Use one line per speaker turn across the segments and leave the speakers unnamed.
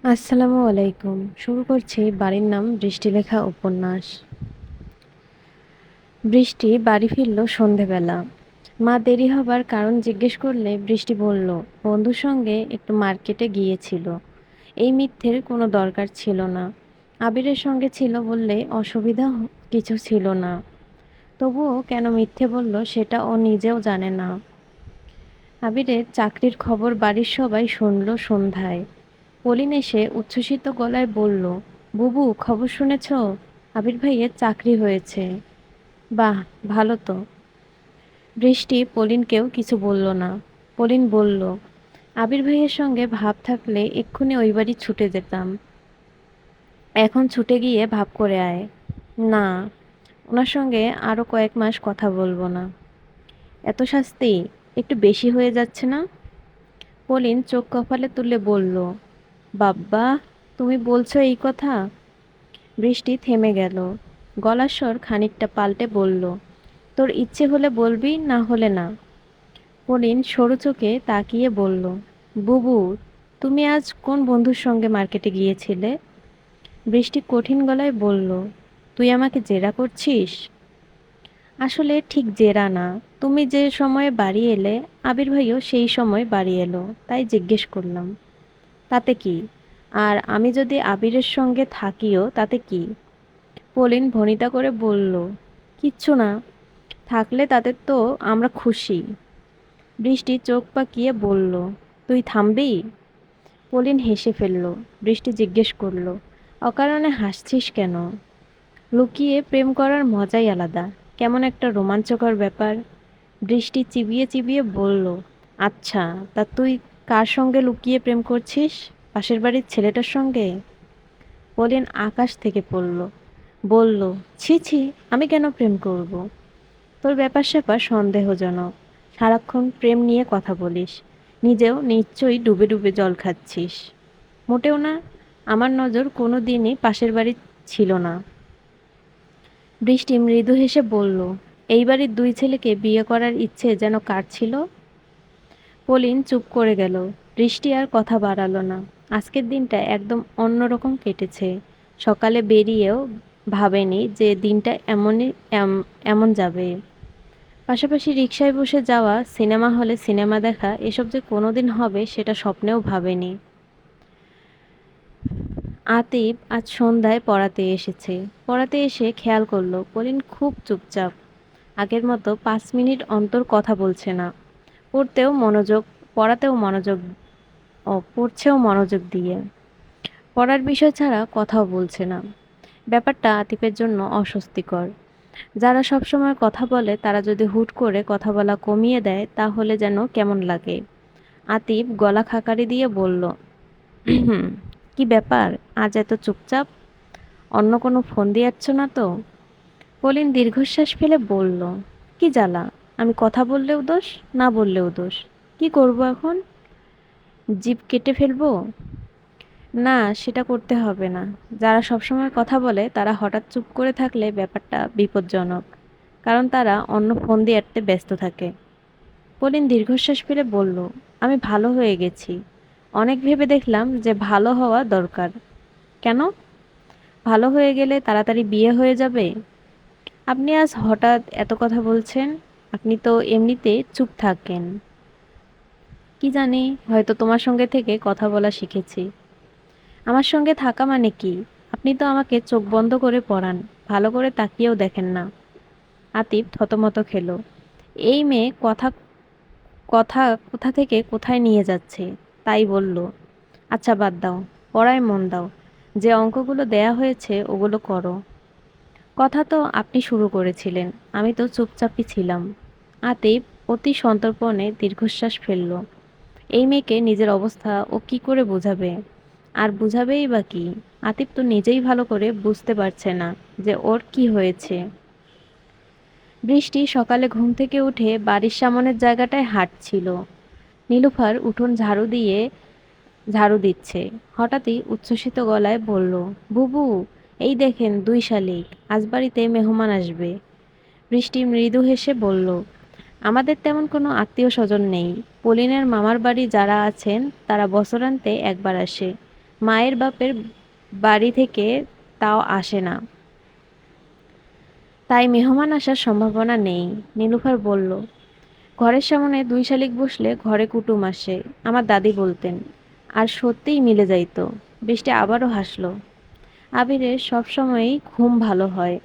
আসসালামু আলাইকুম। শুরু করছি বাড়ির নাম বৃষ্টি লেখা উপন্যাস। বৃষ্টি বাড়ি ফিরল সন্ধেবেলা। মা দেরি হবার কারণ জিজ্ঞেস করলে বৃষ্টি বলল, বন্ধুর সঙ্গে একটু মার্কেটে গিয়েছিল। এই মিথ্যের কোনো দরকার ছিল না। আবিরের সঙ্গে ছিল বললে অসুবিধা কিছু ছিল না। তবুও কেন মিথ্যে বলল সেটা ও নিজেও জানে না। আবিরের চাকরির খবর বাড়ির সবাই শুনল সন্ধ্যায়। পলিন এসে উচ্ছ্বসিত গলায় বলল, বুবু, খবর শুনেছ? আবির ভাইয়ের চাকরি হয়েছে। বাহ, ভালো তো। বৃষ্টি পলিনকেও কিছু বলল না। পলিন বলল, আবির ভাইয়ের সঙ্গে ভাব থাকলে এক্ষুনি ওই বাড়ি ছুটে যেতাম। এখন ছুটে গিয়ে ভাব করে আয়। না, ওনার সঙ্গে আরো কয়েক মাস কথা বলবো না। এত শাস্তি একটু বেশি হয়ে যাচ্ছে না? পলিন চোখ কপালে তুলে বলল, বাব্বা, তুমি বলছো এই কথা? বৃষ্টি থেমে গেল। গলার স্বর খানিকটা পাল্টে বলল, তোর ইচ্ছে হলে বলবি, না হলে না। পলিন সরু চোখে তাকিয়ে বলল, বুবু, তুমি আজ কোন বন্ধুর সঙ্গে মার্কেটে গিয়েছিলে? বৃষ্টি কঠিন গলায় বলল, তুই আমাকে জেরা করছিস? আসলে ঠিক জেরা না। তুমি যে সময়ে বাড়ি এলে, আবির ভাইও সেই সময় বাড়ি এলো, তাই জিজ্ঞেস করলাম। তাতে কি? আর আমি যদি আবিরের সঙ্গে থাকিও তাতে কি? পলিন ভনিতা করে বলল, কিচ্ছু না। থাকলে তাতে তো আমরা খুশি। বৃষ্টি চোখ পাকিয়ে বলল, তুই থামবি? পলিন হেসে ফেলল। বৃষ্টি জিজ্ঞেস করল, অকারণে হাসছিস কেন? লুকিয়ে প্রেম করার মজাই আলাদা, কেমন একটা রোমাঞ্চকর ব্যাপার। বৃষ্টি চিবিয়ে চিবিয়ে বলল, আচ্ছা, তা তুই কার সঙ্গে লুকিয়ে প্রেম করছিস? পাশের বাড়ির ছেলেটার সঙ্গে? পলিন আকাশ থেকে পড়ল। বলল, ছি ছি, আমি কেন প্রেম করব? তোর ব্যাপার স্যাপার সন্দেহজনক। সারাক্ষণ প্রেম নিয়ে কথা বলিস। নিজেও নিশ্চয়ই ডুবে ডুবে জল খাচ্ছিস। মোটেও না। আমার নজর কোনো দিনই পাশের বাড়ি ছিল না। বৃষ্টি মৃদু হেসে বলল, এই বাড়ির দুই ছেলেকে বিয়ে করার ইচ্ছে যেন কার ছিল? পলিন চুপ করে গেল। বৃষ্টি আর কথা বাড়ালো না। আজকের দিনটা একদম অন্যরকম কেটেছে। সকালে বেরিয়েও ভাবেনি যে দিনটা এমন যাবে। পাশাপাশি রিকশায় বসে যাওয়া, সিনেমা হলে সিনেমা দেখা, এসব যে কোনোদিন হবে সেটা স্বপ্নেও ভাবেনি। আতিফ আজ সন্ধ্যায় পড়াতে এসেছে। পড়াতে এসে খেয়াল করলো পলিন খুব চুপচাপ। আগের মতো 5 মিনিট অন্তর কথা বলছে না। পড়তেও মনোযোগ পড়াতেও মনোযোগ পড়ছেও মনোযোগ দিয়ে। পড়ার বিষয় ছাড়া কথাও বলছে না। ব্যাপারটা আতিফের জন্য অস্বস্তিকর। যারা সবসময় কথা বলে তারা যদি হুট করে কথা বলা কমিয়ে দেয় তাহলে যেন কেমন লাগে। আতিফ গলা খাকারি দিয়ে বলল, "হুম, কি ব্যাপার, আজ এত চুপচাপ? অন্য কোনো ফোন দিয়াচ্ছ না তো?" পলিন দীর্ঘশ্বাস ফেলে বলল, কি জ্বালা, আমি কথা বললেও দোষ, না বললেও দোষ। কি করব এখন? জিভ কেটে ফেলবো? না, সেটা করতে হবে না। যারা সবসময় কথা বলে তারা হঠাৎ চুপ করে থাকলে ব্যাপারটা বিপজ্জনক। কারণ তারা অন্য ফোন দিয়ে আটতে ব্যস্ত থাকে। পলিন দীর্ঘশ্বাস ফেলে বলল, আমি ভালো হয়ে গেছি। অনেক ভেবে দেখলাম যে ভালো হওয়া দরকার। কেন? ভালো হয়ে গেলে তাড়াতাড়ি বিয়ে হয়ে যাবে? আপনি আজ হঠাৎ এত কথা বলছেন? আপনি তো এমনিতে চুপ থাকেন। কি জানি, হয়তো তোমার সঙ্গে থেকে কথা বলা শিখেছি। আমার সঙ্গে থাকা মানে কি? আপনি তো আমাকে চোখ বন্ধ করে পড়ান, ভালো করে তাকিয়েও দেখেন না। আতিফ থতমত খেল। এই মেয়ে কথা কথা কোথা থেকে কোথায় নিয়ে যাচ্ছে। তাই বলল, আচ্ছা বাদ দাও, পড়ায় মন দাও। যে অঙ্কগুলো দেয়া হয়েছে ওগুলো করো। কথা তো আপনি শুরু করেছিলেন, আমি তো চুপচাপই ছিলাম। আতিফ অতি সন্তর্পণে দীর্ঘশ্বাস ফেলল। এই মেয়েকে নিজের অবস্থা ও কি করে বোঝাবে? আর বুঝাবেই বা কি? আতিফ তো নিজেই ভালো করে বুঝতে পারছে না যে ওর কি হয়েছে। বৃষ্টি সকালে ঘুম থেকে উঠে বাড়ির সামনের জায়গাটায় হাঁটছিল। নীলুফার উঠোন ঝাড়ু দিচ্ছে। হঠাৎই উচ্ছ্বসিত গলায় বলল, বুবু, এই দেখেন দুই শালিক, আজ বাড়িতে মেহমান আসবে। বৃষ্টি মৃদু হেসে বলল, আমাদের তেমন কোনো আত্মীয় স্বজন নেই। পলিনের মামার বাড়ি যারা আছেন তারা বছরান্তে একবার আসে। মায়ের বাপের বাড়ি থেকে তাও আসে না, তাই মেহমান আসার সম্ভাবনা নেই। নীলুফার বলল, ঘরের সামনে 2 শালিক বসলে ঘরে কুটুম আসে, আমার দাদি বলতেন। আর সত্যিই মিলে যাইতো। বৃষ্টি আবারও হাসল। আবিরের সবসময়ই ঘুম ভালো হয়।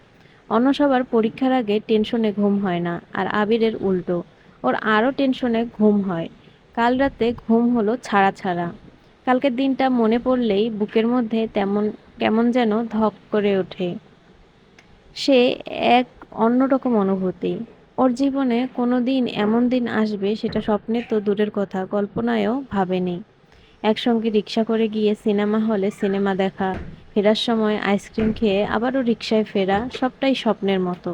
অন্য সবার পরীক্ষার আগে টেনশনে ঘুম হয় না, আর আবিরের উল্টো, ওর আরও টেনশনে ঘুম হয়। কাল রাতে ঘুম হলো ছাড়া ছাড়া। কালকের দিনটা মনে পড়লেই বুকের মধ্যে তেমন কেমন যেন ধক করে ওঠে। সে এক অন্যরকম অনুভূতি। ওর জীবনে কোনো দিন এমন দিন আসবে সেটা স্বপ্নে তো দূরের কথা, কল্পনায়ও ভাবেনি। একসঙ্গে রিক্সা করে গিয়ে সিনেমা হলে সিনেমা দেখা, ফেরার সময় আইসক্রিম খেয়ে আবারও রিকশায় ফেরা, সবটাই স্বপ্নের মতো।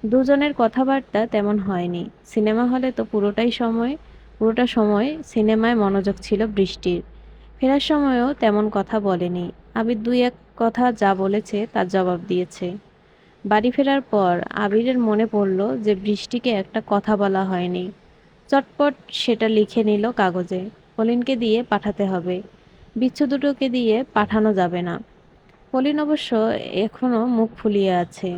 দুজনের কথাবার্তা তেমন হয়নি। সিনেমা হলে তো পুরোটা সময় সিনেমায় মনোযোগ ছিল বৃষ্টির। ফেরার সময়ও তেমন কথা বলেনি। আবির 2-1 কথা যা বলেছে তার জবাব দিয়েছে। বাড়ি ফেরার পর আবিরের মনে পড়ল যে বৃষ্টিকে একটা কথা বলা হয়নি। চটপট সেটা লিখে নিল কাগজে। পলিনকে দিয়ে পাঠাতে হবে। বিচ্ছু দুটোকে দিয়ে পাঠানো যাবে না। পলিন অবশ্য এখনো মুখ ফুলিয়ে আছে।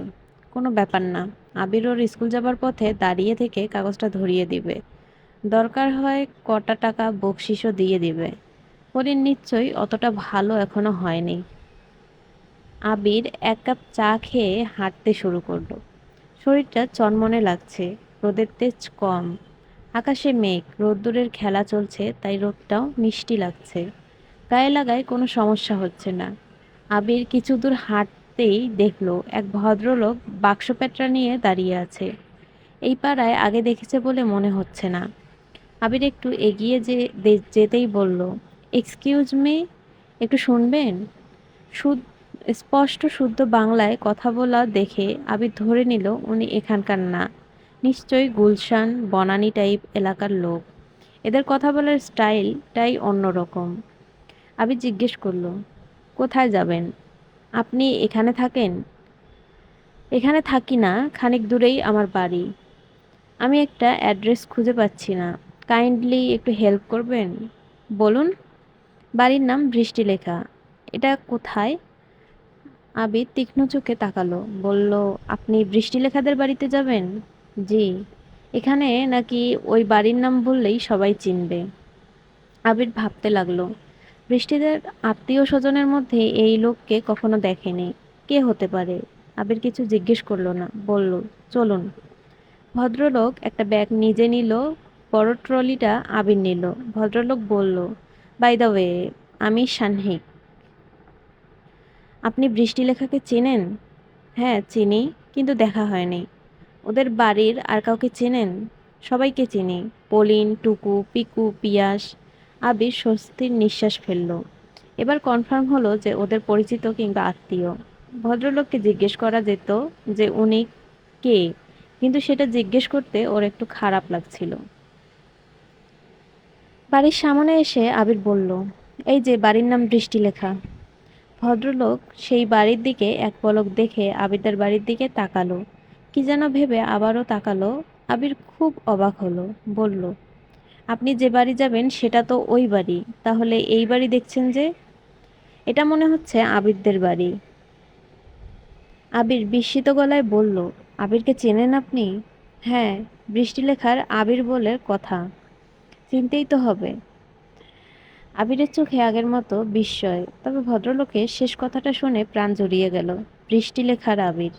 কোনো ব্যাপার না। আবির ওর স্কুল যাবার পথে দাঁড়িয়ে থেকে কাগজটা ধরিয়ে দিবে। দরকার হয় কটা টাকা বকশিশও দিয়ে দিবে। পলিন নিশ্চয়ই অতটা ভালো এখনো হয়নি। আবির 1 কাপ চা খেয়ে হাঁটতে শুরু করলো। শরীরটা চনমনে লাগছে। রোদের তেজ কম। আকাশে মেঘ, রোদ্দুরের খেলা চলছে, তাই রোদটাও মিষ্টি লাগছে। গায়ে লাগায় কোনো সমস্যা হচ্ছে না। আবির কিছু দূর হাঁটতেই দেখলো এক ভদ্রলোক বাক্স প্যাঁটরা নিয়ে দাঁড়িয়ে আছে। এই পাড়ায় আগে দেখেছে বলে মনে হচ্ছে না। আবির একটু এগিয়ে যেতেই বলল, এক্সকিউজ মি, একটু শুনবেন? স্পষ্ট শুদ্ধ বাংলায় কথা বলা দেখে আবির ধরে নিল উনি এখানকার না। নিশ্চয়ই গুলশান বনানী টাইপ এলাকার লোক। এদের কথা বলার স্টাইলটাই অন্যরকম। আবির জিজ্ঞেস করলো, কোথায় যাবেন? আপনি এখানে থাকেন? এখানে থাকি না, খানিক দূরেই আমার বাড়ি। আমি একটা অ্যাড্রেস খুঁজে পাচ্ছি না। কাইন্ডলি একটু হেল্প করবেন? বলুন। বাড়ির নাম বৃষ্টিলেখা। এটা কোথায়? আবির তীক্ষ্ণ চোখে তাকালো, বলল, আপনি বৃষ্টিলেখাদের বাড়িতে যাবেন? জি। এখানে নাকি ওই বাড়ির নাম বললেই সবাই চিনবে? আবির ভাবতে লাগলো, বৃষ্টিদের আত্মীয় স্বজনের মধ্যে এই লোককে কখনো দেখেনি। কে হতে পারে? আবির কিছু জিজ্ঞেস করলো না, বলল, চলুন। ভদ্রলোক একটা ব্যাগ নিজে নিল, বড় ট্রলিটা আবির নিল। ভদ্রলোক বলল, বাই দ্য ওয়ে, আমি সানহিক। আপনি বৃষ্টিলেখাকে চেনেন? হ্যাঁ, চিনি, কিন্তু দেখা হয়নি। ওদের বাড়ির আর কাউকে চেনেন? সবাইকে চিনি। পলিন, টুকু, পিকু, পিয়াস। আবির স্বস্তির নিঃশ্বাস ফেলল। এবার কনফার্ম হলো যে ওদের পরিচিত কিংবা আত্মীয়। ভদ্রলোককে জিজ্ঞেস করা যেত যে উনি কে, কিন্তু সেটা জিজ্ঞেস করতে ওর একটু খারাপ লাগছিল। বাড়ির সামনে এসে আবির বলল, এই যে বাড়ির নাম বৃষ্টিলেখা। ভদ্রলোক সেই বাড়ির দিকে এক পলক দেখে আবিরদের বাড়ির দিকে তাকালো। কি যেন ভেবে আবারও তাকালো। আবির খুব অবাক হলো, বলল, আপনি যে বাড়ি যাবেন সেটা তো ওই বাড়ি, তাহলে এই বাড়ি দেখছেন যে? এটা মনে হচ্ছে আবিরদের বাড়ি। আবির বিস্মিত গলায় বলল, আবিরকে চেনেন আপনি? হ্যাঁ, বৃষ্টিলেখার আবির বলে কথা। চিনতেই তো হবে। আবিরের চোখে আগের মতো বিস্ময়, তবে ভদ্রলোকের শেষ কথাটা শুনে প্রাণ জুড়িয়ে গেল। বৃষ্টিলেখার আবির।